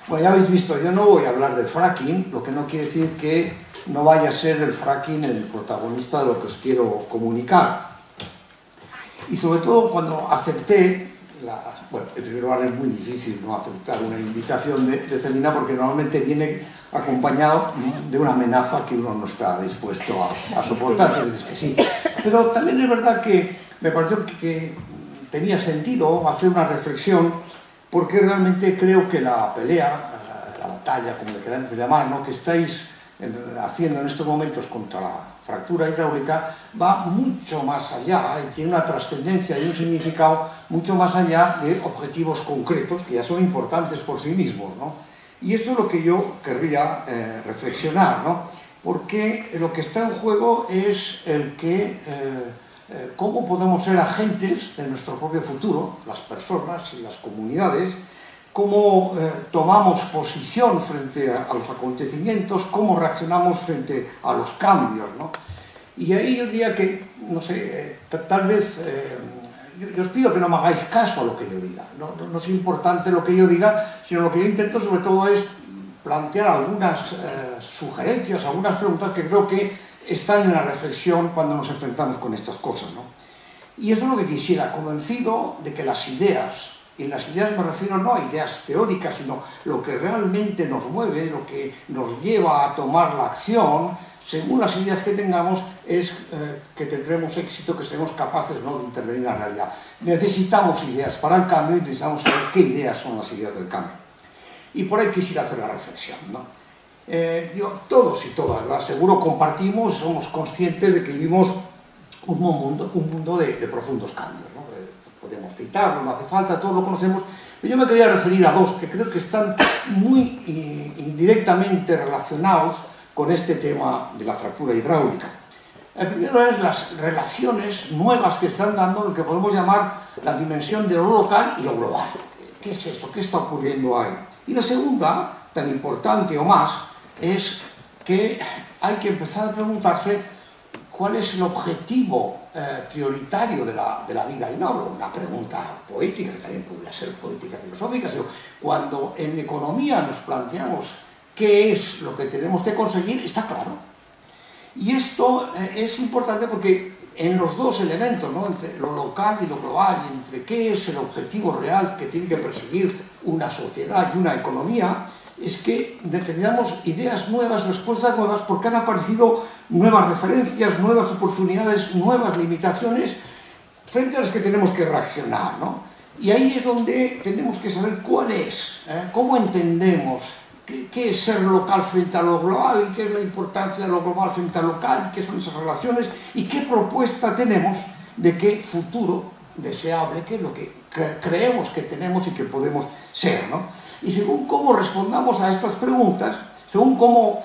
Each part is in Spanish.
Bueno, ya habéis visto, yo no voy a hablar del fracking, lo que no quiere decir que no vaya a ser el fracking el protagonista de lo que os quiero comunicar. Y sobre todo cuando acepté, bueno, en primer lugar es muy difícil no aceptar una invitación de Celina porque normalmente viene acompañado de una amenaza que uno no está dispuesto a soportar, entonces que sí. Pero también es verdad que me pareció que tenía sentido hacer una reflexión porque realmente creo que la pelea, la batalla, como le queráis llamar, ¿no?, que estáis haciendo en estos momentos contra la fractura hidráulica va mucho más allá y tiene una trascendencia y un significado mucho más allá de objetivos concretos que ya son importantes por sí mismos, ¿no? Y esto es lo que yo querría reflexionar, ¿no? Porque lo que está en juego es el que cómo podemos ser agentes de nuestro propio futuro, las personas y las comunidades, cómo tomamos posición frente a los acontecimientos, cómo reaccionamos frente a los cambios, ¿no? Y ahí yo diría que, no sé, tal vez, yo os pido que no me hagáis caso a lo que yo diga, no es importante lo que yo diga, sino lo que yo intento sobre todo es plantear algunas sugerencias, algunas preguntas que creo que están en la reflexión cuando nos enfrentamos con estas cosas, ¿no? Y esto es lo que quisiera, convencido de que las ideas, y en las ideas me refiero no a ideas teóricas, sino lo que realmente nos mueve, lo que nos lleva a tomar la acción, según las ideas que tengamos, es que tendremos éxito, que seremos capaces, ¿no?, de intervenir en la realidad. Necesitamos ideas para el cambio y necesitamos saber qué ideas son las ideas del cambio. Y por ahí quisiera hacer la reflexión, ¿no? Digo, todos y todas, ¿verdad?, seguro compartimos, somos conscientes de que vivimos un mundo de profundos cambios, ¿no? Podemos citarlo, no hace falta, todos lo conocemos, pero yo me quería referir a dos que creo que están muy indirectamente relacionados con este tema de la fractura hidráulica. El primero es las relaciones nuevas que están dando lo que podemos llamar la dimensión de lo local y lo global. ¿Qué es eso? ¿Qué está ocurriendo ahí? Y la segunda, tan importante o más, es que hay que empezar a preguntarse cuál es el objetivo prioritario de la vida. Y no hablo de una pregunta poética, que también podría ser poética filosófica, sino cuando en economía nos planteamos qué es lo que tenemos que conseguir, está claro. Y esto es importante porque en los dos elementos, ¿no?, entre lo local y lo global, y entre qué es el objetivo real que tiene que perseguir una sociedad y una economía, es que determinamos ideas nuevas, respuestas nuevas, porque han aparecido nuevas referencias, nuevas oportunidades, nuevas limitaciones frente a las que tenemos que reaccionar, ¿no? Y ahí es donde tenemos que saber cuál es, cómo entendemos qué es ser local frente a lo global y qué es la importancia de lo global frente a lo local, qué son esas relaciones y qué propuesta tenemos de qué futuro deseable, qué es lo que creemos que tenemos y que podemos ser, ¿no? Y según cómo respondamos a estas preguntas, según cómo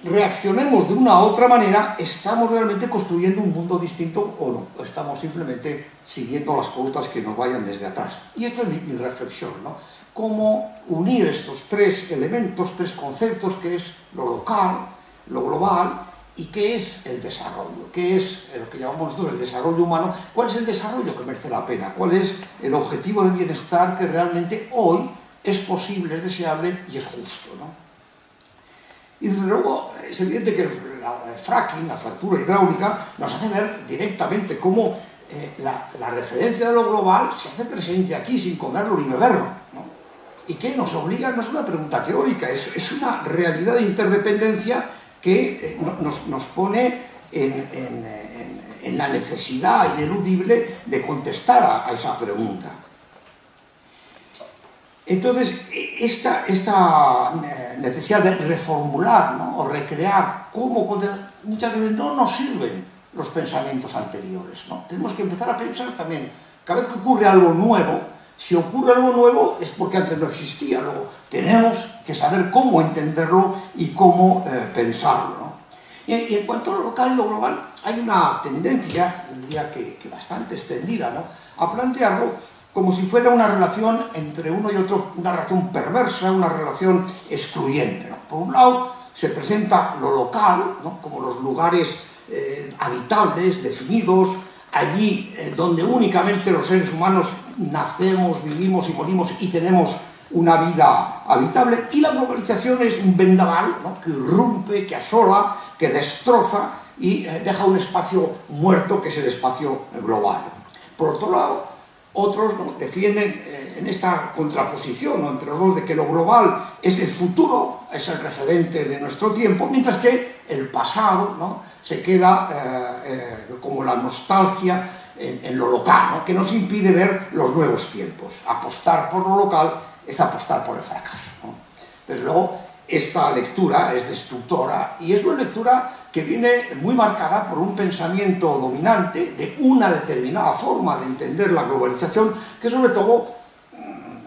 reaccionemos de una u otra manera, estamos realmente construyendo un mundo distinto o no, o estamos simplemente siguiendo las pautas que nos vayan desde atrás. Y esta es mi reflexión, ¿no? Cómo unir estos tres elementos, tres conceptos, que es lo local, lo global y qué es el desarrollo, qué es lo que llamamos nosotros el desarrollo humano, cuál es el desarrollo que merece la pena, cuál es el objetivo de bienestar que realmente hoy es posible, es deseable y es justo, ¿no? Y desde luego es evidente que el fracking, la fractura hidráulica, nos hace ver directamente cómo la referencia de lo global se hace presente aquí sin comerlo ni beberlo, ¿no? Y que nos obliga, no es una pregunta teórica, es una realidad de interdependencia que nos pone en la necesidad ineludible de contestar a esa pregunta. Entonces, esta necesidad de reformular, ¿no?, o recrear cómo muchas veces no nos sirven los pensamientos anteriores, ¿no? Tenemos que empezar a pensar también, cada vez que ocurre algo nuevo, si ocurre algo nuevo es porque antes no existía, luego tenemos que saber cómo entenderlo y cómo pensarlo, ¿no? Y en cuanto a lo local y lo global, hay una tendencia, diría que bastante extendida, ¿no?, a plantearlo como si fuera una relación entre uno y otro, una relación perversa, una relación excluyente, ¿no? Por un lado, se presenta lo local, ¿no?, como los lugares habitables, definidos, allí donde únicamente los seres humanos nacemos, vivimos y morimos y tenemos una vida habitable, y la globalización es un vendaval, ¿no?, que irrumpe, que asola, que destroza y deja un espacio muerto que es el espacio global. Por otro lado, otros, ¿no?, defienden en esta contraposición, ¿no?, entre los dos, de que lo global es el futuro, es el referente de nuestro tiempo, mientras que el pasado, ¿no?, se queda como la nostalgia en lo local, ¿no?, que nos impide ver los nuevos tiempos. Apostar por lo local es apostar por el fracaso, ¿no? Desde luego, esta lectura es destructora y es una lectura que viene muy marcada por un pensamiento dominante de una determinada forma de entender la globalización, que sobre todo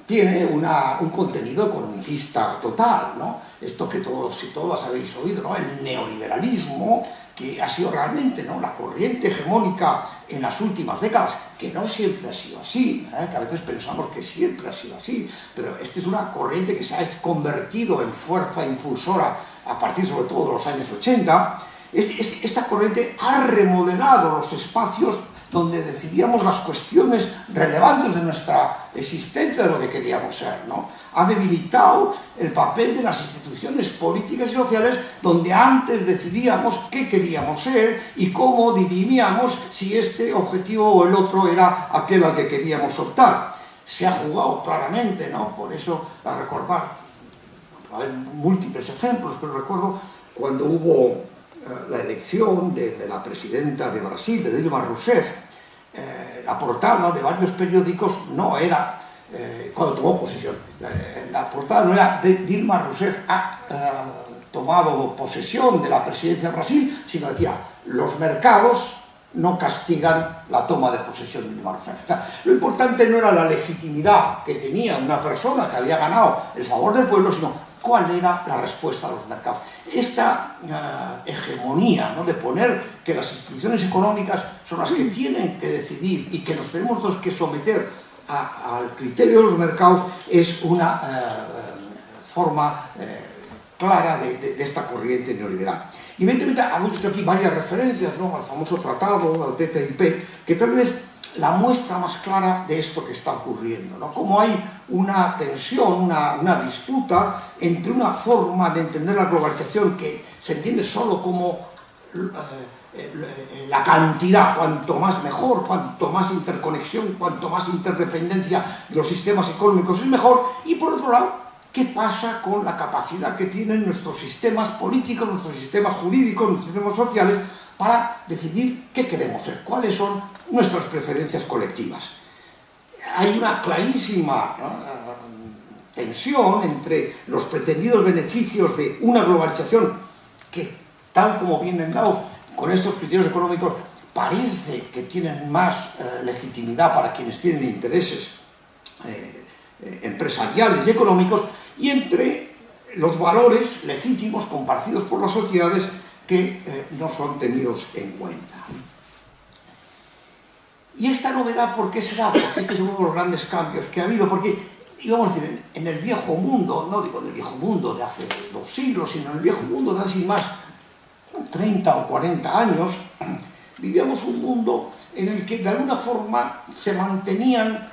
tiene un contenido economicista total, ¿no? Esto que todos y todas habéis oído, ¿no?, el neoliberalismo, que ha sido realmente, ¿no?, la corriente hegemónica en las últimas décadas, que no siempre ha sido así, que a veces pensamos que siempre ha sido así, pero esta es una corriente que se ha convertido en fuerza impulsora a partir sobre todo de los años 80. Esta corriente ha remodelado los espacios donde decidíamos las cuestiones relevantes de nuestra existencia, de lo que queríamos ser, ¿no? Ha debilitado el papel de las instituciones políticas y sociales, donde antes decidíamos qué queríamos ser y cómo dirimíamos si este objetivo o el otro era aquel al que queríamos optar. Se ha jugado claramente, ¿no? Por eso, a recordar, hay múltiples ejemplos, pero recuerdo cuando hubo la elección de la presidenta de Brasil, de Dilma Rousseff, la portada de varios periódicos no era, cuando tomó posesión, la portada no era de Dilma Rousseff ha tomado posesión de la presidencia de Brasil, sino decía, los mercados no castigan la toma de posesión de Dilma Rousseff. O sea, lo importante no era la legitimidad que tenía una persona que había ganado el favor del pueblo, sino cuál era la respuesta a los mercados. Esta hegemonía, ¿no?, de poner que las instituciones económicas son las que tienen que decidir y que nos tenemos que someter al criterio de los mercados, es una forma clara de esta corriente neoliberal. Y evidentemente hemos hecho aquí varias referencias, ¿no?, al famoso tratado, al TTIP, que tal vez la muestra más clara de esto que está ocurriendo, ¿no? Cómo hay una tensión, una disputa entre una forma de entender la globalización que se entiende solo como la cantidad, cuanto más mejor, cuanto más interconexión, cuanto más interdependencia de los sistemas económicos es mejor, y por otro lado, ¿qué pasa con la capacidad que tienen nuestros sistemas políticos, nuestros sistemas jurídicos, nuestros sistemas sociales para decidir qué queremos ser, cuáles son nuestras preferencias colectivas? Hay una clarísima tensión entre los pretendidos beneficios de una globalización que, tal como vienen dados con estos criterios económicos, parece que tienen más legitimidad para quienes tienen intereses empresariales y económicos, y entre los valores legítimos compartidos por las sociedades que no son tenidos en cuenta. Y esta novedad, ¿por qué será? Porque este es uno de los grandes cambios que ha habido, porque, íbamos a decir, en el viejo mundo, no digo del viejo mundo de hace 2 siglos, sino en el viejo mundo de hace más 30 o 40 años, vivíamos un mundo en el que de alguna forma se mantenían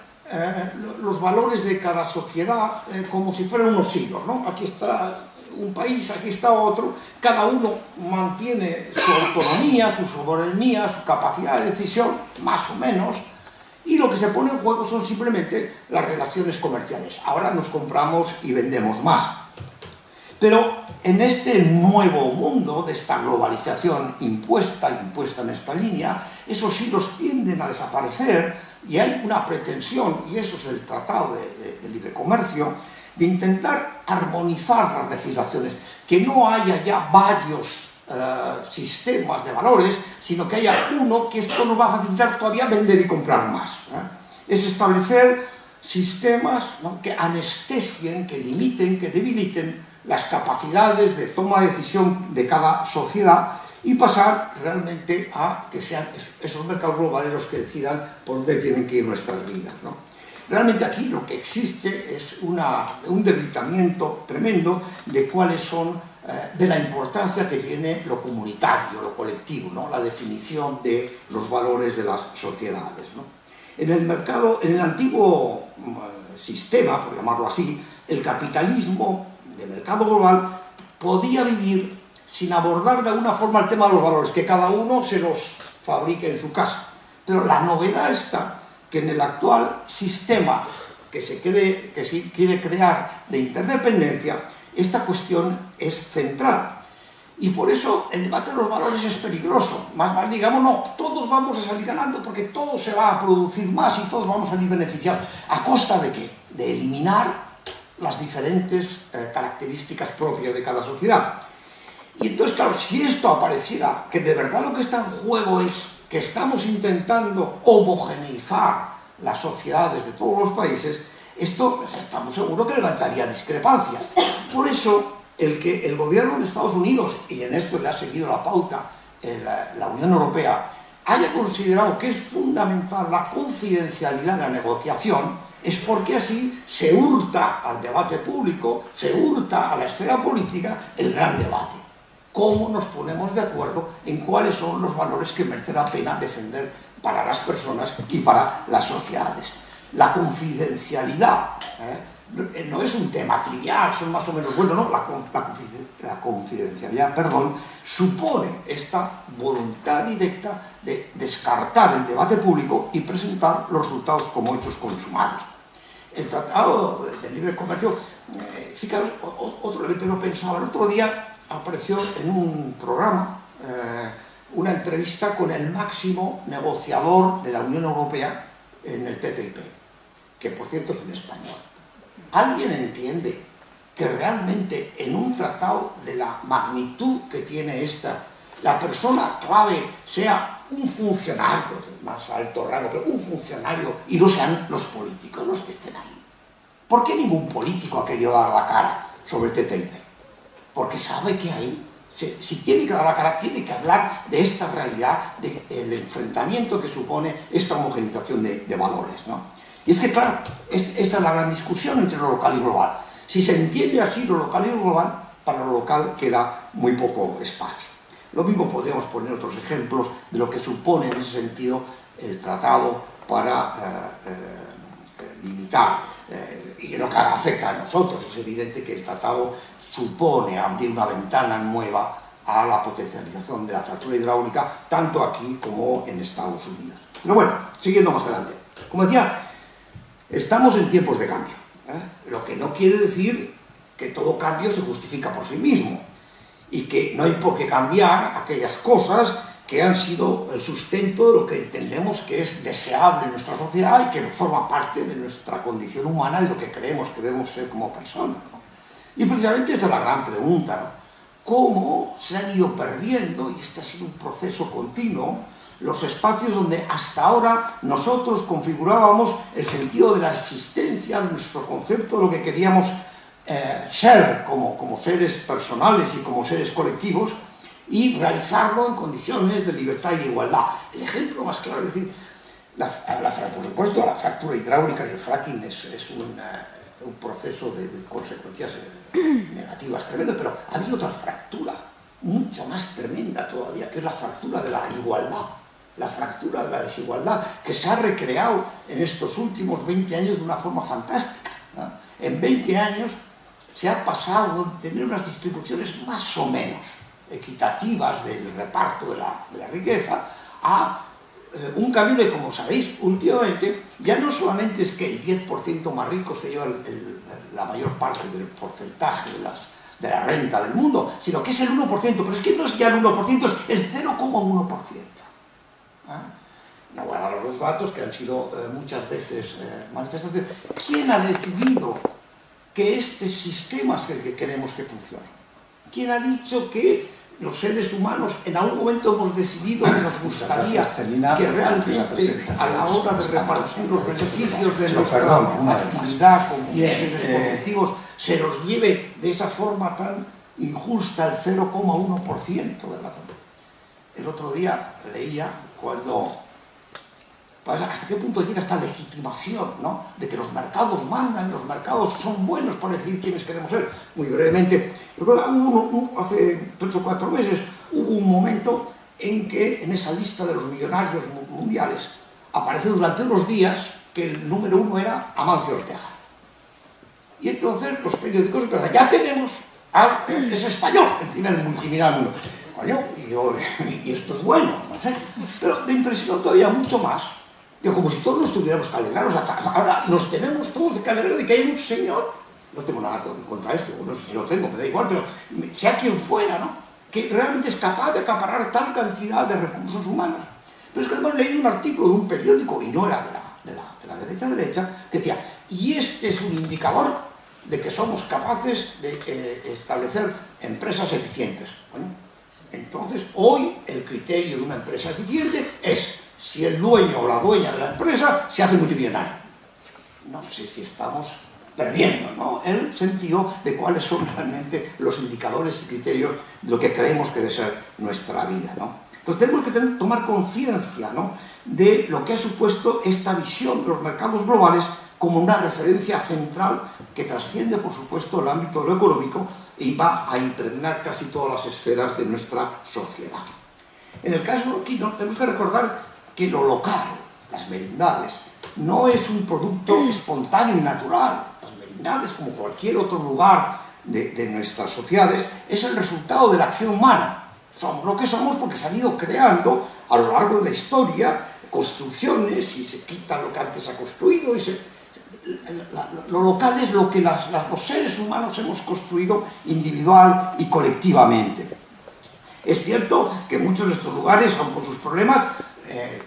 los valores de cada sociedad como si fueran unos hilos, ¿no? Aquí está un país, aquí está otro, cada uno mantiene su autonomía, su soberanía, su capacidad de decisión, más o menos, y lo que se pone en juego son simplemente las relaciones comerciales. Ahora nos compramos y vendemos más. Pero en este nuevo mundo de esta globalización impuesta en esta línea, esos hilos tienden a desaparecer y hay una pretensión, y eso es el Tratado de Libre Comercio, de intentar armonizar las legislaciones, que no haya ya varios sistemas de valores, sino que haya uno, que esto nos va a facilitar todavía vender y comprar más. Es establecer sistemas, ¿no?, que anestesien, que limiten, que debiliten las capacidades de toma de decisión de cada sociedad y pasar realmente a que sean esos mercados globales los que decidan por dónde tienen que ir nuestras vidas, ¿no? Realmente aquí lo que existe es un debilitamiento tremendo de cuáles son, de la importancia que tiene lo comunitario, lo colectivo, ¿no?, la definición de los valores de las sociedades, ¿no? En el mercado, en el antiguo sistema, por llamarlo así, el capitalismo de mercado global podía vivir sin abordar de alguna forma el tema de los valores, que cada uno se los fabrique en su casa. Pero la novedad está que en el actual sistema que se quiere crear de interdependencia, esta cuestión es central. Y por eso el debate de los valores es peligroso. Más vale, digamos, no, todos vamos a salir ganando porque todo se va a producir más y todos vamos a salir beneficiados. ¿A costa de qué? De eliminar las diferentes características propias de cada sociedad. Y entonces, claro, si esto apareciera, que de verdad lo que está en juego es que estamos intentando homogeneizar las sociedades de todos los países, esto pues, estamos seguros que levantaría discrepancias. Por eso, el que el gobierno de Estados Unidos, y en esto le ha seguido la pauta la Unión Europea, haya considerado que es fundamental la confidencialidad en la negociación, es porque así se hurta al debate público, se hurta a la esfera política el gran debate. Cómo nos ponemos de acuerdo en cuáles son los valores que merece la pena defender para las personas y para las sociedades. La confidencialidad no es un tema trivial, son más o menos, bueno, no, la confidencialidad, supone esta voluntad directa de descartar el debate público y presentar los resultados como hechos consumados. El Tratado de Libre Comercio, fijaros, otro elemento que no pensaba, el otro día apareció en un programa una entrevista con el máximo negociador de la Unión Europea en el TTIP, que por cierto es un español. ¿Alguien entiende que realmente en un tratado de la magnitud que tiene esta, la persona clave sea un funcionario de más alto rango, pero un funcionario y no sean los políticos los que estén ahí? ¿Por qué ningún político ha querido dar la cara sobre el TTIP? Porque sabe que ahí, si tiene que dar la cara, tiene que hablar de esta realidad, del enfrentamiento que supone esta homogenización de valores, ¿no? Y es que, claro, esta es la gran discusión entre lo local y global. Si se entiende así lo local y lo global, para lo local queda muy poco espacio. Lo mismo podríamos poner otros ejemplos de lo que supone en ese sentido el tratado para limitar y que no afecta a nosotros. Es evidente que el tratado supone abrir una ventana nueva a la potencialización de la fractura hidráulica, tanto aquí como en Estados Unidos. Pero bueno, siguiendo más adelante. Como decía, estamos en tiempos de cambio, lo que no quiere decir que todo cambio se justifica por sí mismo y que no hay por qué cambiar aquellas cosas que han sido el sustento de lo que entendemos que es deseable en nuestra sociedad y que forma parte de nuestra condición humana, de lo que creemos que debemos ser como personas, ¿no? Y precisamente esa es la gran pregunta, ¿no? ¿Cómo se han ido perdiendo, y este ha sido un proceso continuo, los espacios donde hasta ahora nosotros configurábamos el sentido de la existencia, de nuestro concepto de lo que queríamos ser como seres personales y como seres colectivos, y realizarlo en condiciones de libertad y de igualdad? El ejemplo más claro es decir, por supuesto, la fractura hidráulica y el fracking es un proceso de consecuencias negativas tremendo, pero ha habido otra fractura mucho más tremenda todavía, que es la fractura de la igualdad, la fractura de la desigualdad, que se ha recreado en estos últimos 20 años de una forma fantástica, ¿no? En 20 años se ha pasado de tener unas distribuciones más o menos equitativas del reparto de la riqueza a un camino que, como sabéis, últimamente ya no solamente es que el 10% más rico se lleva la mayor parte del porcentaje de la renta del mundo, sino que es el 1%, pero es que no es ya el 1%, es el 0,1%. No voy a dar los datos que han sido muchas veces manifestaciones. ¿Quién ha decidido que este sistema es el que queremos que funcione? ¿Quién ha dicho que los seres humanos en algún momento hemos decidido que nos gustaría que realmente a la hora de repartir los beneficios de nuestra actividad con bienes productivos se los lleve de esa forma tan injusta el 0,1% de la zona? El otro día leía hasta qué punto llega esta legitimación, ¿no?, de que los mercados mandan, los mercados son buenos para decidir quiénes queremos ser. Muy brevemente, hace 3 o 4 meses hubo un momento en que en esa lista de los millonarios mundiales apareció durante unos días que el número 1 era Amancio Ortega. Y entonces los periódicos empiezan, ya tenemos, es español, el primer multimedial del mundo. Coño, y esto es bueno, no sé. Pero me impresionó todavía mucho más. Digo, como si todos nos tuviéramos que alegrar. O sea, ahora nos tenemos todos que alegrar de que hay un señor, no tengo nada contra esto, no sé si lo tengo, me da igual, pero sea quien fuera, ¿no?, que realmente es capaz de acaparar tal cantidad de recursos humanos. Pero es que además leí un artículo de un periódico, y no era de la derecha, que decía, y este es un indicador de que somos capaces de establecer empresas eficientes. Bueno, entonces, hoy el criterio de una empresa eficiente es si el dueño o la dueña de la empresa se hace multimillonario. No sé si estamos perdiendo, ¿no?, el sentido de cuáles son realmente los indicadores y criterios de lo que creemos que debe ser nuestra vida, ¿no? Entonces tenemos que tomar conciencia, ¿no?, de lo que ha supuesto esta visión de los mercados globales como una referencia central que trasciende, por supuesto, el ámbito de lo económico y va a impregnar casi todas las esferas de nuestra sociedad. En el caso aquí, ¿no?, tenemos que recordar que lo local, las merindades, no es un producto espontáneo y natural. Las merindades, como cualquier otro lugar de nuestras sociedades, es el resultado de la acción humana. Somos lo que somos porque se han ido creando a lo largo de la historia construcciones y se quita lo que antes se ha construido y lo local es lo que los seres humanos hemos construido individual y colectivamente. Es cierto que muchos de estos lugares, aun con sus problemas,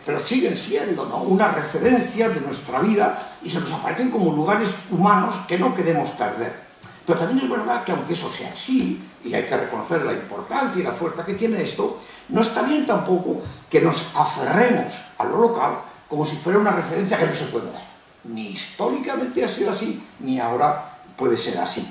pero siguen siendo, ¿no?, una referencia de nuestra vida y se nos aparecen como lugares humanos que no queremos perder. Pero también es verdad que aunque eso sea así, y hay que reconocer la importancia y la fuerza que tiene esto, no está bien tampoco que nos aferremos a lo local como si fuera una referencia que no se puede ver. Ni históricamente ha sido así, ni ahora puede ser así.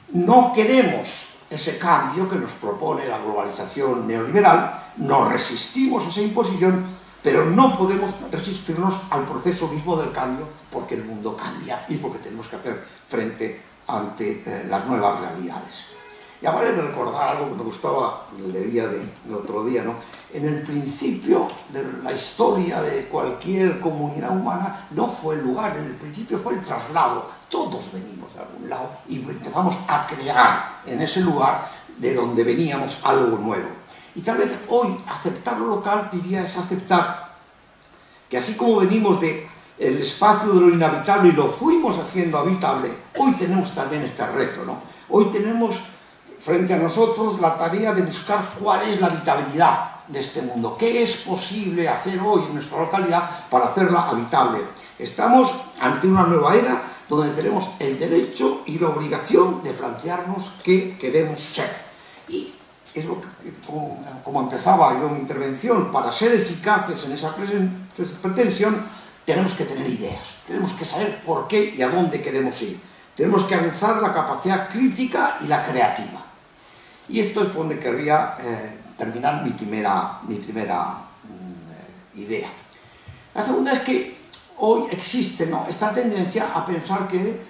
No queremos ese cambio que nos propone la globalización neoliberal, nos resistimos a esa imposición, pero no podemos resistirnos al proceso mismo del cambio porque el mundo cambia y porque tenemos que hacer frente ante las nuevas realidades. Y ahora de recordar algo que me gustaba, leía del otro día, ¿no? En el principio de la historia de cualquier comunidad humana no fue el lugar, en el principio fue el traslado. Todos venimos de algún lado y empezamos a crear en ese lugar de donde veníamos algo nuevo. Y tal vez hoy aceptar lo local, diría, es aceptar que así como venimos del espacio de lo inhabitable y lo fuimos haciendo habitable, hoy tenemos también este reto, ¿no? Hoy tenemos frente a nosotros la tarea de buscar cuál es la habitabilidad de este mundo, qué es posible hacer hoy en nuestra localidad para hacerla habitable. Estamos ante una nueva era donde tenemos el derecho y la obligación de plantearnos qué queremos ser. Y es lo que, como empezaba yo mi intervención, para ser eficaces en esa pretensión tenemos que tener ideas, tenemos que saber por qué y a dónde queremos ir. Tenemos que aguzar la capacidad crítica y la creativa. Y esto es por donde querría terminar mi primera idea. La segunda es que hoy existe, ¿no?, esta tendencia a pensar que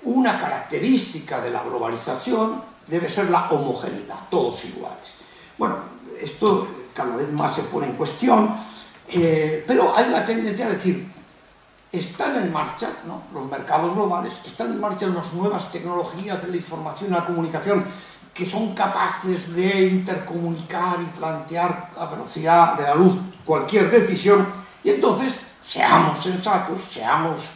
una característica de la globalización debe ser la homogeneidad, todos iguales. Bueno, esto cada vez más se pone en cuestión, pero hay una tendencia a decir, están en marcha, ¿no?, los mercados globales, están en marcha unas nuevas tecnologías de la información y la comunicación que son capaces de intercomunicar y plantear a velocidad de la luz cualquier decisión, y entonces seamos sensatos, seamos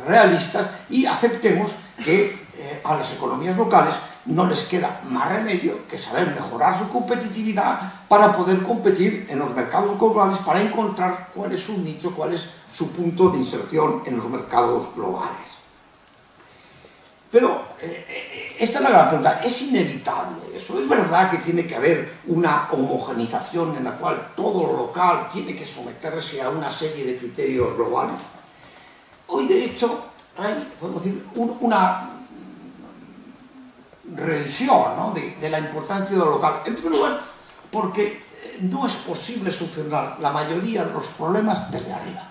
realistas y aceptemos que a las economías locales no les queda más remedio que saber mejorar su competitividad para poder competir en los mercados globales, para encontrar cuál es su nicho, cuál es su punto de inserción en los mercados globales. Pero esta es la gran pregunta, ¿es inevitable eso? ¿Es verdad que tiene que haber una homogeneización en la cual todo lo local tiene que someterse a una serie de criterios globales? Hoy, de hecho, hay, podemos decir, una revisión, ¿no?, de la importancia de lo local. En primer lugar, porque no es posible solucionar la mayoría de los problemas desde arriba.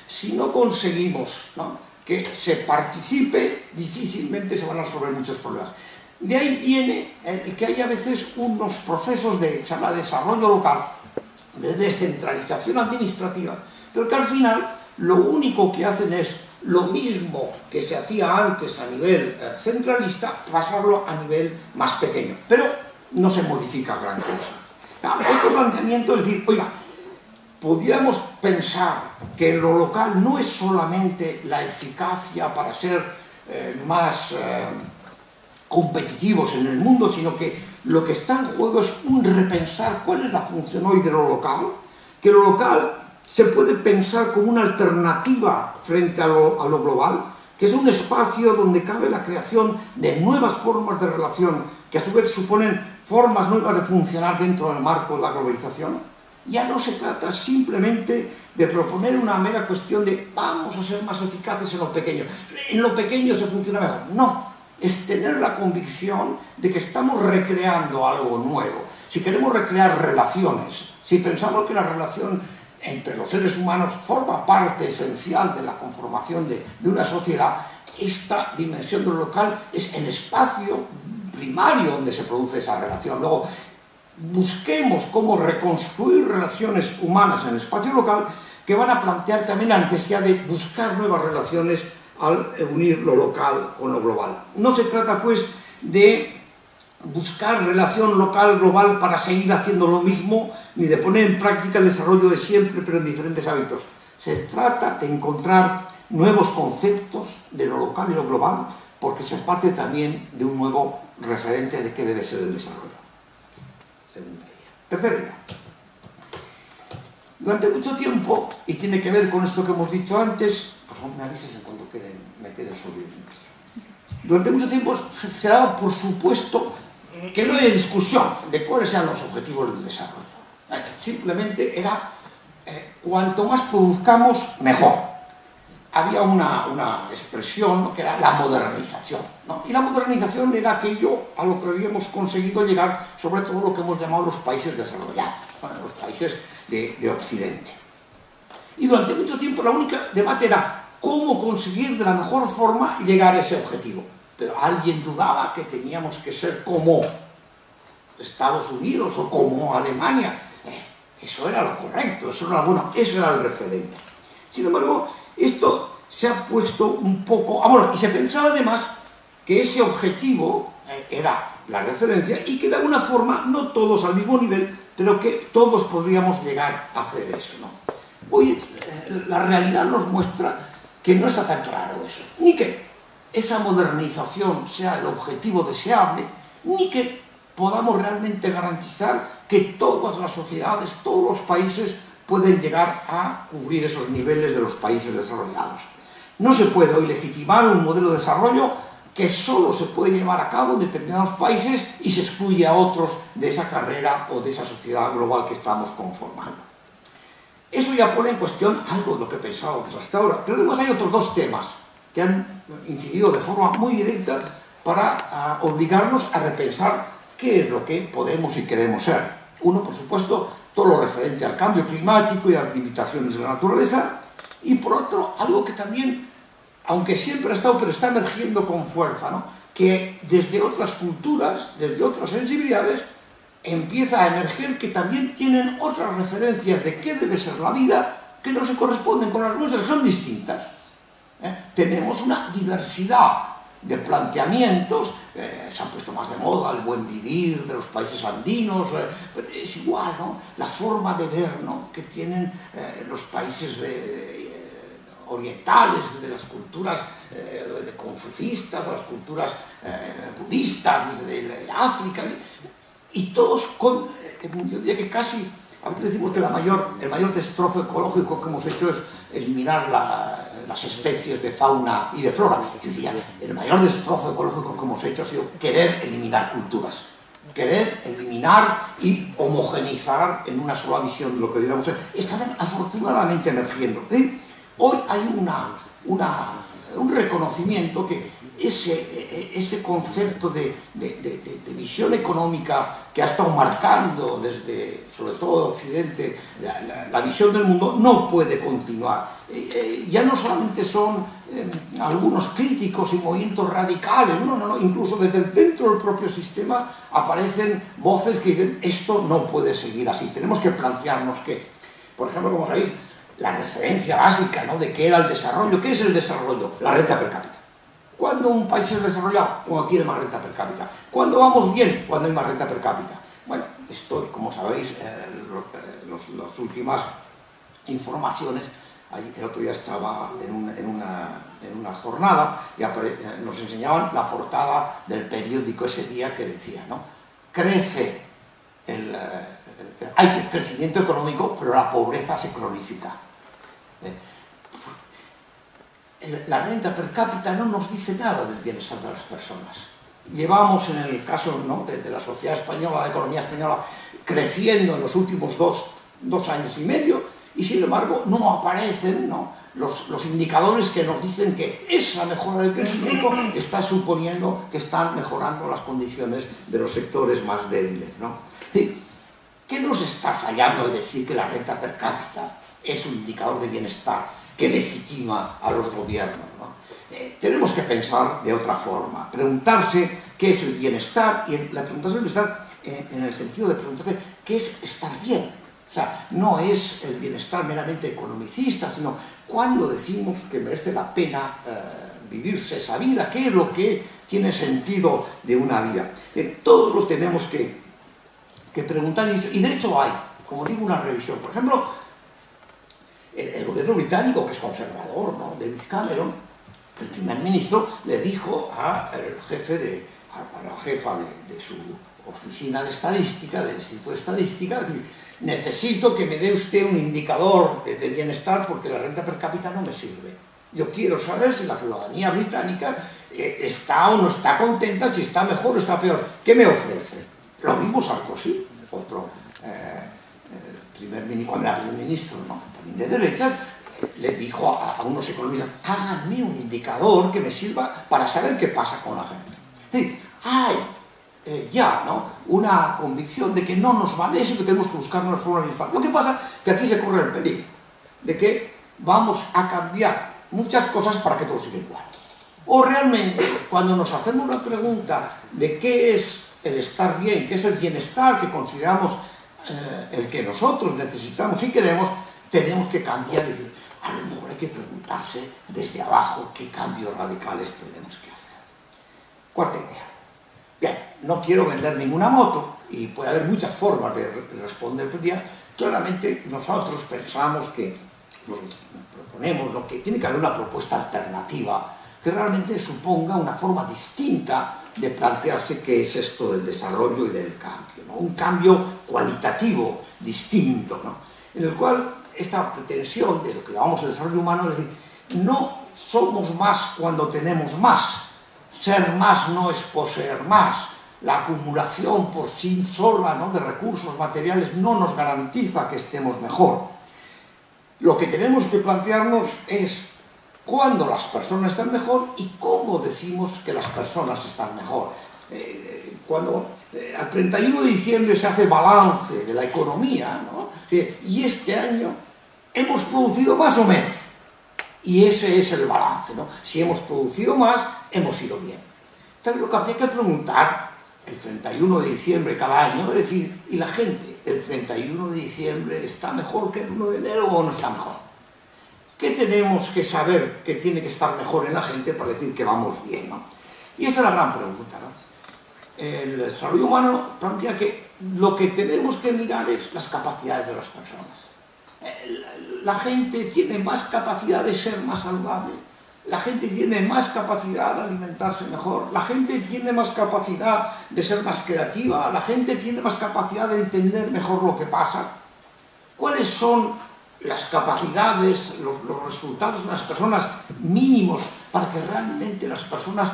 Si no conseguimos, ¿no?, que se participe, difícilmente se van a resolver muchos problemas. De ahí viene que hay a veces unos procesos de desarrollo local, de descentralización administrativa, pero que al final lo único que hacen es lo mismo que se hacía antes a nivel centralista, pasarlo a nivel más pequeño. Pero no se modifica gran cosa. Otro planteamiento es decir, oiga, pudiéramos pensar que lo local no es solamente la eficacia para ser más competitivos en el mundo, sino que lo que está en juego es un repensar cuál es la función hoy de lo local, que lo local se puede pensar como una alternativa frente a lo global, que es un espacio donde cabe la creación de nuevas formas de relación, que a su vez suponen formas nuevas de funcionar dentro del marco de la globalización. Ya no se trata simplemente de proponer una mera cuestión de vamos a ser más eficaces en lo pequeño. En lo pequeño se funciona mejor. No, es tener la convicción de que estamos recreando algo nuevo. Si queremos recrear relaciones, si pensamos que la relación entre los seres humanos forma parte esencial de la conformación de una sociedad, esta dimensión de lo local es el espacio primario donde se produce esa relación. Luego, busquemos cómo reconstruir relaciones humanas en el espacio local que van a plantear también la necesidad de buscar nuevas relaciones al unir lo local con lo global. No se trata, pues, de buscar relación local-global para seguir haciendo lo mismo, ni de poner en práctica el desarrollo de siempre, pero en diferentes hábitos. Se trata de encontrar nuevos conceptos de lo local y lo global, porque se parte también de un nuevo referente de qué debe ser el desarrollo. Segunda idea. Tercera idea. Durante mucho tiempo, y tiene que ver con esto que hemos dicho antes, pues me avises en cuanto me quede solo. Durante mucho tiempo se daba por supuesto que no había discusión de cuáles eran los objetivos del desarrollo. Simplemente era cuanto más produzcamos, mejor. Había una expresión que era la modernización, ¿no? Y la modernización era aquello a lo que habíamos conseguido llegar, sobre todo lo que hemos llamado los países desarrollados, los países de Occidente. Y durante mucho tiempo la única debate era cómo conseguir de la mejor forma llegar a ese objetivo. Pero alguien dudaba que teníamos que ser como Estados Unidos o como Alemania. Eso era lo correcto, eso era bueno, eso era el referente. Sin embargo, esto se ha puesto un poco... y se pensaba además que ese objetivo era la referencia y que de alguna forma, no todos al mismo nivel, pero que todos podríamos llegar a hacer eso, ¿no? Hoy la realidad nos muestra que no está tan claro eso, ni que esa modernización sea el objetivo deseable, ni que podamos realmente garantizar que todas las sociedades, todos los países pueden llegar a cubrir esos niveles de los países desarrollados. No se puede hoy legitimar un modelo de desarrollo que solo se puede llevar a cabo en determinados países y se excluye a otros de esa carrera o de esa sociedad global que estamos conformando. Eso ya pone en cuestión algo de lo que pensábamos hasta ahora, pero además hay otros dos temas que han incidido de forma muy directa para obligarnos a repensar qué es lo que podemos y queremos ser. Uno, por supuesto, todo lo referente al cambio climático y a las limitaciones de la naturaleza, y por otro, algo que también, aunque siempre ha estado, pero está emergiendo con fuerza, ¿no? Que desde otras culturas, desde otras sensibilidades, empieza a emerger que también tienen otras referencias de qué debe ser la vida que no se corresponden con las nuestras, que son distintas. Tenemos una diversidad de planteamientos, se han puesto más de moda el buen vivir de los países andinos, pero es igual, ¿no? La forma de ver, ¿no?, que tienen los países orientales, de las culturas de confucistas, de las culturas budistas, de África, y todos con, yo diría que casi, a veces decimos que el mayor destrozo ecológico que hemos hecho es eliminar las especies de fauna y de flora. Yo diría, el mayor destrozo ecológico que hemos hecho ha sido querer eliminar culturas, querer eliminar y homogeneizar en una sola visión de lo que diríamos ser. Están afortunadamente emergiendo. Hoy hay un reconocimiento que ese concepto de visión económica que ha estado marcando desde, sobre todo Occidente, la visión del mundo, no puede continuar. Ya no solamente son algunos críticos y movimientos radicales, no, incluso desde dentro del propio sistema aparecen voces que dicen esto no puede seguir así, tenemos que plantearnos que, por ejemplo, como sabéis, la referencia básica, ¿no?, de qué era el desarrollo. ¿Qué es el desarrollo? La renta per cápita. ¿Cuándo un país es desarrollado? Cuando tiene más renta per cápita. ¿Cuándo vamos bien? Cuando hay más renta per cápita. Bueno, esto, como sabéis, las últimas informaciones, el otro día estaba en una jornada y nos enseñaban la portada del periódico ese día que decía, ¿no?, crece hay crecimiento económico, pero la pobreza se cronifica. La renta per cápita no nos dice nada del bienestar de las personas. Llevamos, en el caso, ¿no?, de la sociedad española, de la economía española, creciendo en los últimos dos años y medio, y sin embargo no aparecen, ¿no?, los indicadores que nos dicen que esa mejora del crecimiento está suponiendo que están mejorando las condiciones de los sectores más débiles, ¿no? Es decir, ¿qué nos está fallando de decir que la renta per cápita es un indicador de bienestar que legitima a los gobiernos, ¿no? Tenemos que pensar de otra forma, preguntarse qué es el bienestar, y la preguntarse el bienestar en el sentido de preguntarse qué es estar bien. O sea, no es el bienestar meramente economicista, sino cuando decimos que merece la pena vivirse esa vida, qué es lo que tiene sentido de una vida. Todos lo tenemos que preguntar, y de hecho hay, como digo, una revisión. Por ejemplo, el gobierno británico, que es conservador, ¿no?, David Cameron, el primer ministro, le dijo a la jefa de su oficina de estadística, del Instituto de Estadística, es decir, necesito que me dé usted un indicador de bienestar porque la renta per cápita no me sirve. Yo quiero saber si la ciudadanía británica está o no está contenta, si está mejor o está peor. ¿Qué me ofrece? Lo mismo Sarkozy, otro cuando era primer ministro, ¿no?, también de derechas, le dijo a unos economistas, háganme un indicador que me sirva para saber qué pasa con la gente. Es decir, hay ya, ¿no?, una convicción de que no nos vale eso y que tenemos que buscar una forma de bienestar. Lo que pasa es que aquí se corre el peligro de que vamos a cambiar muchas cosas para que todo siga igual. O realmente, cuando nos hacemos la pregunta de qué es el estar bien, qué es el bienestar que consideramos el que nosotros necesitamos y queremos, tenemos que cambiar y decir, a lo mejor hay que preguntarse desde abajo qué cambios radicales tenemos que hacer. Cuarta idea. Bien, no quiero vender ninguna moto y puede haber muchas formas de responder, pero ya claramente nosotros pensamos que, nosotros proponemos, ¿no?, que tiene que haber una propuesta alternativa que realmente suponga una forma distinta de plantearse qué es esto del desarrollo y del cambio, ¿no?, un cambio cualitativo distinto, ¿no?, en el cual esta pretensión de lo que llamamos el desarrollo humano es decir, no somos más cuando tenemos más, ser más no es poseer más, la acumulación por sí sola, ¿no?, de recursos materiales no nos garantiza que estemos mejor. Lo que tenemos que plantearnos es cuándo las personas están mejor y cómo decimos que las personas están mejor. Cuando al 31 de diciembre se hace balance de la economía, ¿no?, y este año hemos producido más o menos, y ese es el balance, ¿no? Si hemos producido más, hemos ido bien. Entonces lo que habría que preguntar el 31 de diciembre cada año es decir, ¿y la gente el 31 de diciembre está mejor que el 1 de enero o no está mejor? ¿Qué tenemos que saber que tiene que estar mejor en la gente para decir que vamos bien, ¿no? Y esa es la gran pregunta, ¿no? El desarrollo humano plantea que lo que tenemos que mirar es las capacidades de las personas. La gente tiene más capacidad de ser más saludable, la gente tiene más capacidad de alimentarse mejor, la gente tiene más capacidad de ser más creativa, la gente tiene más capacidad de entender mejor lo que pasa. ¿Cuáles son las capacidades, los resultados de las personas mínimos para que realmente las personas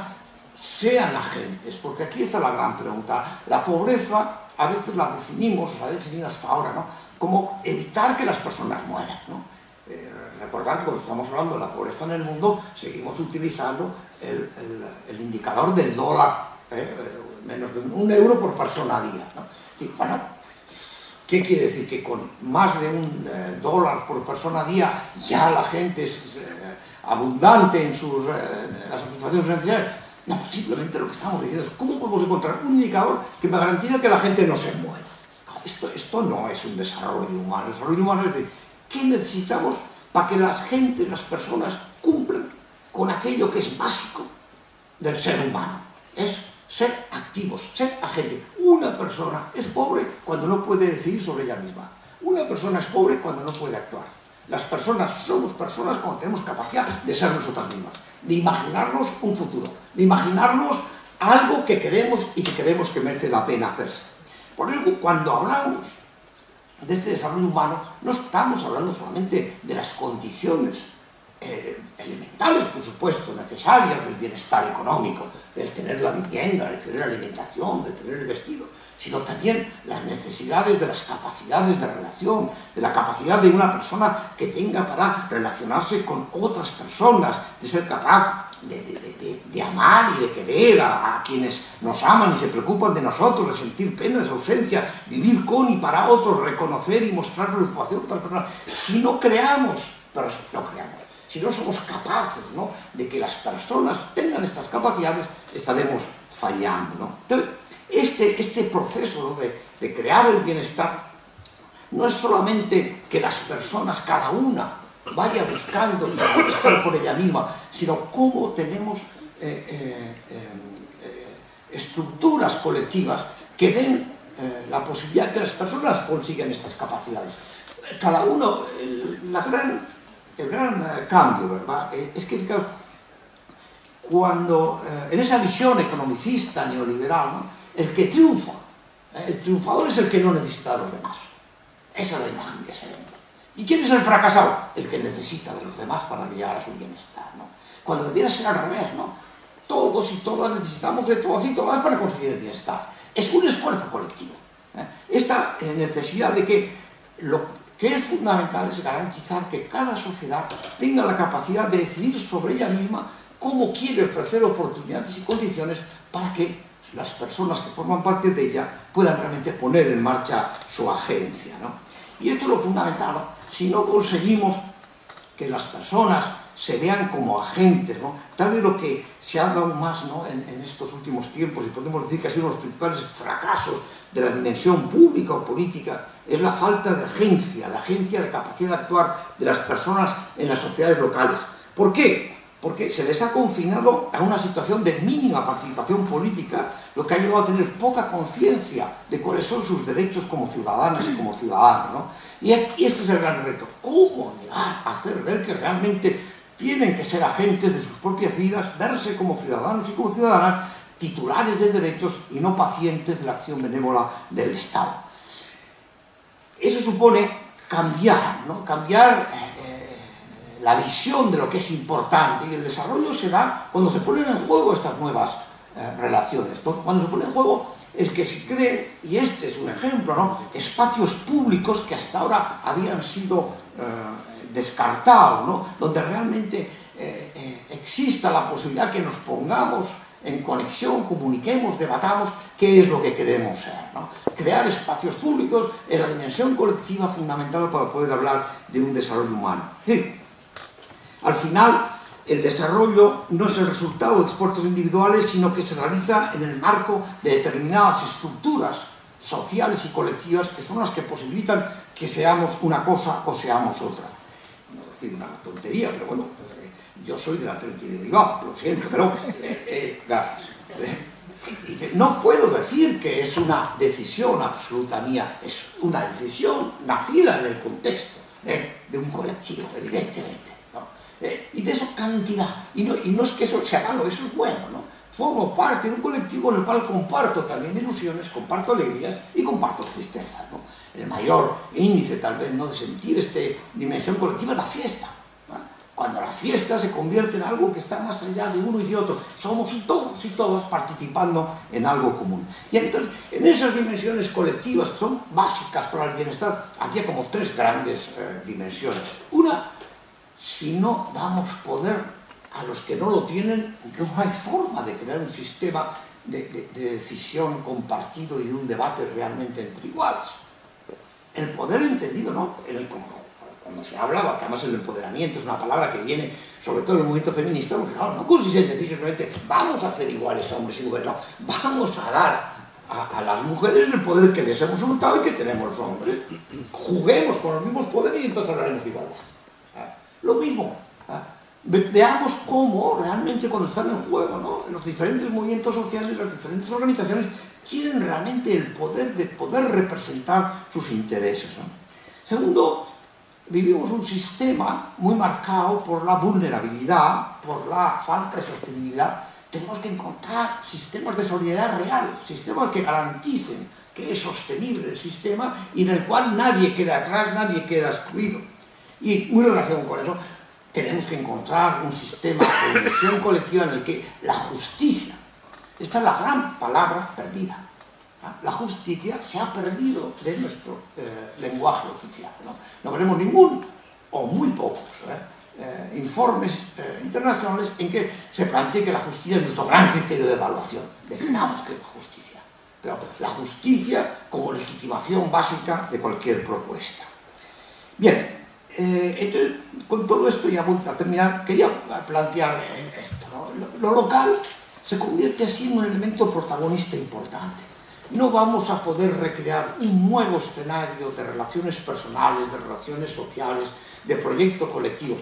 sean agentes? Porque aquí está la gran pregunta. La pobreza a veces la definimos, o se ha definido hasta ahora, ¿no?, como evitar que las personas mueran, ¿no? Recordad que cuando estamos hablando de la pobreza en el mundo, seguimos utilizando el indicador del dólar, menos de 1 euro por persona a día, ¿no? Y, bueno, ¿qué quiere decir? Que con más de $1 por persona a día ya la gente es abundante en la satisfacción de sus necesidades. No, simplemente lo que estamos diciendo es cómo podemos encontrar un indicador que me garantice que la gente no se muera. Esto no es un desarrollo humano. El desarrollo humano es de qué necesitamos para que las gentes, las personas, cumplan con aquello que es básico del ser humano. Es ser activos, ser agente. Una persona es pobre cuando no puede decidir sobre ella misma. Una persona es pobre cuando no puede actuar. Las personas somos personas cuando tenemos capacidad de ser nosotras mismas, de imaginarnos un futuro, de imaginarnos algo que queremos y que creemos que merece la pena hacerse. Por ello, cuando hablamos de este desarrollo humano, no estamos hablando solamente de las condiciones elementales, por supuesto, necesarias del bienestar económico, de tener la vivienda, de tener la alimentación, de tener el vestido, sino también las necesidades de las capacidades de relación, de la capacidad de una persona que tenga para relacionarse con otras personas, de ser capaz de amar y de querer a quienes nos aman y se preocupan de nosotros, de sentir pena de su ausencia, vivir con y para otros, reconocer y mostrar preocupación por otras personas. Si no creamos, si no somos capaces, ¿no?, de que las personas tengan estas capacidades, estaremos fallando, ¿no? Entonces, este proceso, ¿no?, de crear el bienestar no es solamente que las personas, cada una, vaya buscando su bienestar por ella misma, sino cómo tenemos estructuras colectivas que den la posibilidad de que las personas consigan estas capacidades. Cada uno, el gran cambio, ¿verdad?, es que, fijaos, cuando en esa visión economicista, neoliberal, ¿no?, el que triunfa, el triunfador es el que no necesita de los demás. Esa es la imagen que se ve. ¿Y quién es el fracasado? El que necesita de los demás para llegar a su bienestar, ¿no? Cuando debiera ser al revés, ¿no? Todos y todas necesitamos de todas y todas para conseguir el bienestar. Es un esfuerzo colectivo. Esta necesidad de que lo que es fundamental es garantizar que cada sociedad tenga la capacidad de decidir sobre ella misma cómo quiere ofrecer oportunidades y condiciones para que las personas que forman parte de ella puedan realmente poner en marcha su agencia, ¿no? Y esto es lo fundamental, ¿no? Si no conseguimos que las personas se vean como agentes, ¿no? Tal vez lo que se ha dado más, ¿no?, en estos últimos tiempos, y podemos decir que ha sido uno de los principales fracasos de la dimensión pública o política, es la falta de agencia, de capacidad de actuar de las personas en las sociedades locales. ¿Por qué? Porque se les ha confinado a una situación de mínima participación política, lo que ha llevado a tener poca conciencia de cuáles son sus derechos como ciudadanas y como ciudadanos, ¿no? Y este es el gran reto. ¿Cómo llegar a hacer ver que realmente tienen que ser agentes de sus propias vidas, verse como ciudadanos y como ciudadanas, titulares de derechos y no pacientes de la acción benévola del Estado? Eso supone cambiar, ¿no?, la visión de lo que es importante, y el desarrollo se da cuando se ponen en juego estas nuevas relaciones, cuando se pone en juego el que se cree, y este es un ejemplo, ¿no?, espacios públicos que hasta ahora habían sido descartados, ¿no?, donde realmente exista la posibilidad que nos pongamos en conexión, comuniquemos, debatamos qué es lo que queremos ser, ¿no? Crear espacios públicos es la dimensión colectiva fundamental para poder hablar de un desarrollo humano. Sí. Al final, el desarrollo no es el resultado de esfuerzos individuales, sino que se realiza en el marco de determinadas estructuras sociales y colectivas que son las que posibilitan que seamos una cosa o seamos otra. No voy a decir una tontería, pero bueno, yo soy de la Atleti de Bilbao, lo siento, pero gracias. No puedo decir que es una decisión absoluta mía, es una decisión nacida en el contexto de un colectivo, evidentemente. Y de eso cantidad, y no es que eso sea malo, eso es bueno, ¿no? Formo parte de un colectivo en el cual comparto también ilusiones, comparto alegrías y comparto tristezas, ¿no? El mayor índice tal vez, ¿no?, de sentir esta dimensión colectiva es la fiesta, ¿no? Cuando la fiesta se convierte en algo que está más allá de uno y de otro, somos todos y todas participando en algo común. Y entonces, en esas dimensiones colectivas que son básicas para el bienestar, había como tres grandes dimensiones. Una, si no damos poder a los que no lo tienen, no hay forma de crear un sistema de decisión compartido y de un debate realmente entre iguales. El poder entendido, ¿no?, cuando se hablaba, que además el empoderamiento es una palabra que viene sobre todo en el movimiento feminista, porque claro, no consiste en decir simplemente vamos a hacer iguales hombres y mujeres, no, vamos a dar a las mujeres el poder que les hemos hurtado y que tenemos los hombres. Juguemos con los mismos poderes y entonces hablaremos de igualdad. Lo mismo, veamos cómo realmente cuando están en juego, ¿no?, los diferentes movimientos sociales, las diferentes organizaciones quieren realmente el poder de poder representar sus intereses, ¿no? Segundo, vivimos un sistema muy marcado por la vulnerabilidad, por la falta de sostenibilidad. Tenemos que encontrar sistemas de solidaridad reales, sistemas que garanticen que es sostenible el sistema y en el cual nadie queda atrás, nadie queda excluido. Y muy relacionado con eso, tenemos que encontrar un sistema de inversión colectiva en el que la justicia, esta es la gran palabra perdida, la justicia se ha perdido de nuestro lenguaje oficial, ¿no? No veremos ningún, o muy pocos, informes internacionales en que se plantee que la justicia es nuestro gran criterio de evaluación. Definamos qué es la justicia, pero la justicia como legitimación básica de cualquier propuesta. Bien, entonces, con todo esto, ya voy a terminar, quería plantear esto, ¿no? Lo local se convierte así en un elemento protagonista importante. No vamos a poder recrear un nuevo escenario de relaciones personales, de relaciones sociales, de proyecto colectivo,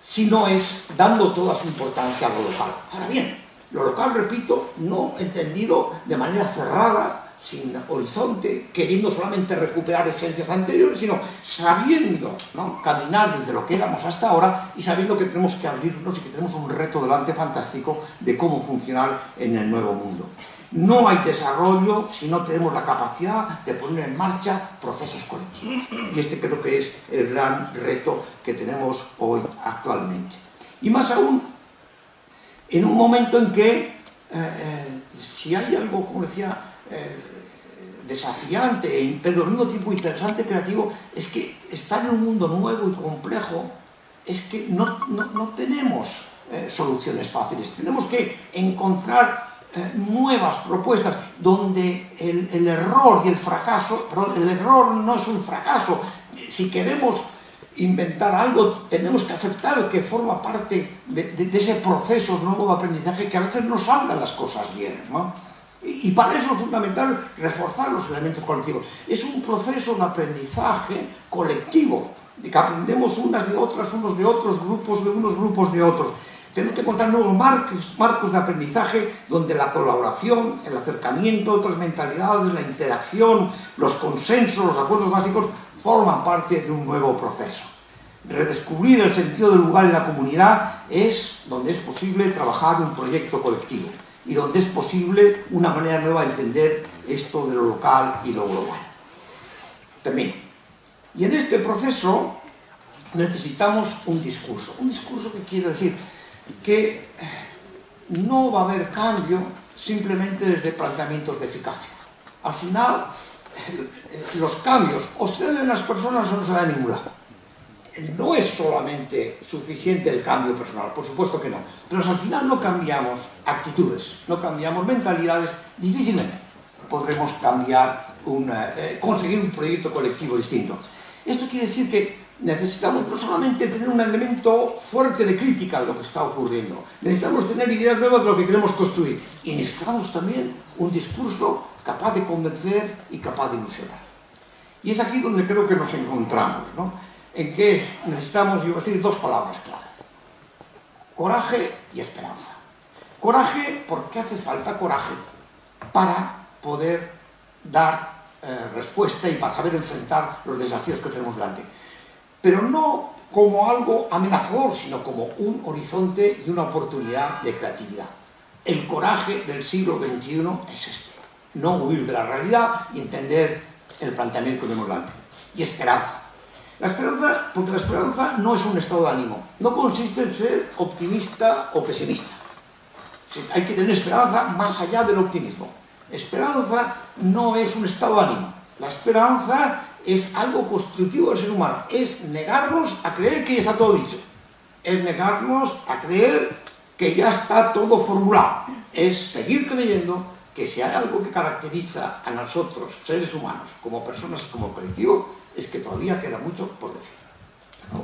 si no es dando toda su importancia a lo local. Ahora bien, lo local, repito, no entendido de manera cerrada, sin horizonte, queriendo solamente recuperar esencias anteriores, sino sabiendo, ¿no?, caminar desde lo que éramos hasta ahora y sabiendo que tenemos que abrirnos y que tenemos un reto delante fantástico de cómo funcionar en el nuevo mundo. No hay desarrollo si no tenemos la capacidad de poner en marcha procesos colectivos. Y este creo que es el gran reto que tenemos hoy actualmente. Y más aún, en un momento en que, si hay algo, como decía, desafiante, pero al mismo tiempo interesante y creativo, es que estar en un mundo nuevo y complejo es que no tenemos soluciones fáciles. Tenemos que encontrar nuevas propuestas donde el error y el fracaso, perdón, el error no es un fracaso. Si queremos inventar algo, tenemos que aceptar que forma parte de ese proceso nuevo de aprendizaje, que a veces no salgan las cosas bien, ¿no? Y para eso es fundamental reforzar los elementos colectivos. Es un proceso de aprendizaje colectivo, de que aprendemos unas de otras, unos de otros, grupos de unos, grupos de otros. Tenemos que encontrar nuevos marcos de aprendizaje donde la colaboración, el acercamiento a otras mentalidades, la interacción, los consensos, los acuerdos básicos forman parte de un nuevo proceso. Redescubrir el sentido del lugar y de la comunidad es donde es posible trabajar un proyecto colectivo y donde es posible una manera nueva de entender esto de lo local y lo global. Termino. Y en este proceso necesitamos un discurso. Un discurso que quiere decir que no va a haber cambio simplemente desde planteamientos de eficacia. Al final, los cambios o se dan en las personas o no se dan en ningún lado. No es solamente suficiente el cambio personal, por supuesto que no, pero si al final no cambiamos actitudes, no cambiamos mentalidades, difícilmente podremos cambiar conseguir un proyecto colectivo distinto. Esto quiere decir que necesitamos no solamente tener un elemento fuerte de crítica de lo que está ocurriendo, necesitamos tener ideas nuevas de lo que queremos construir y necesitamos también un discurso capaz de convencer y capaz de ilusionar. Y es aquí donde creo que nos encontramos, ¿no?, en que necesitamos, yo voy a decir, dos palabras claras: coraje y esperanza. Coraje, porque hace falta coraje para poder dar respuesta y para saber enfrentar los desafíos que tenemos delante. Pero no como algo amenazador, sino como un horizonte y una oportunidad de creatividad. El coraje del siglo XXI es este: no huir de la realidad y entender el planteamiento que tenemos delante. Y esperanza. La esperanza, porque la esperanza no es un estado de ánimo, no consiste en ser optimista o pesimista. Hay que tener esperanza más allá del optimismo. Esperanza no es un estado de ánimo. La esperanza es algo constitutivo del ser humano. Es negarnos a creer que ya está todo dicho. Es negarnos a creer que ya está todo formulado. Es seguir creyendo que si hay algo que caracteriza a nosotros, seres humanos, como personas y como colectivo, es que todavía queda mucho por decir. ¿Se acabó?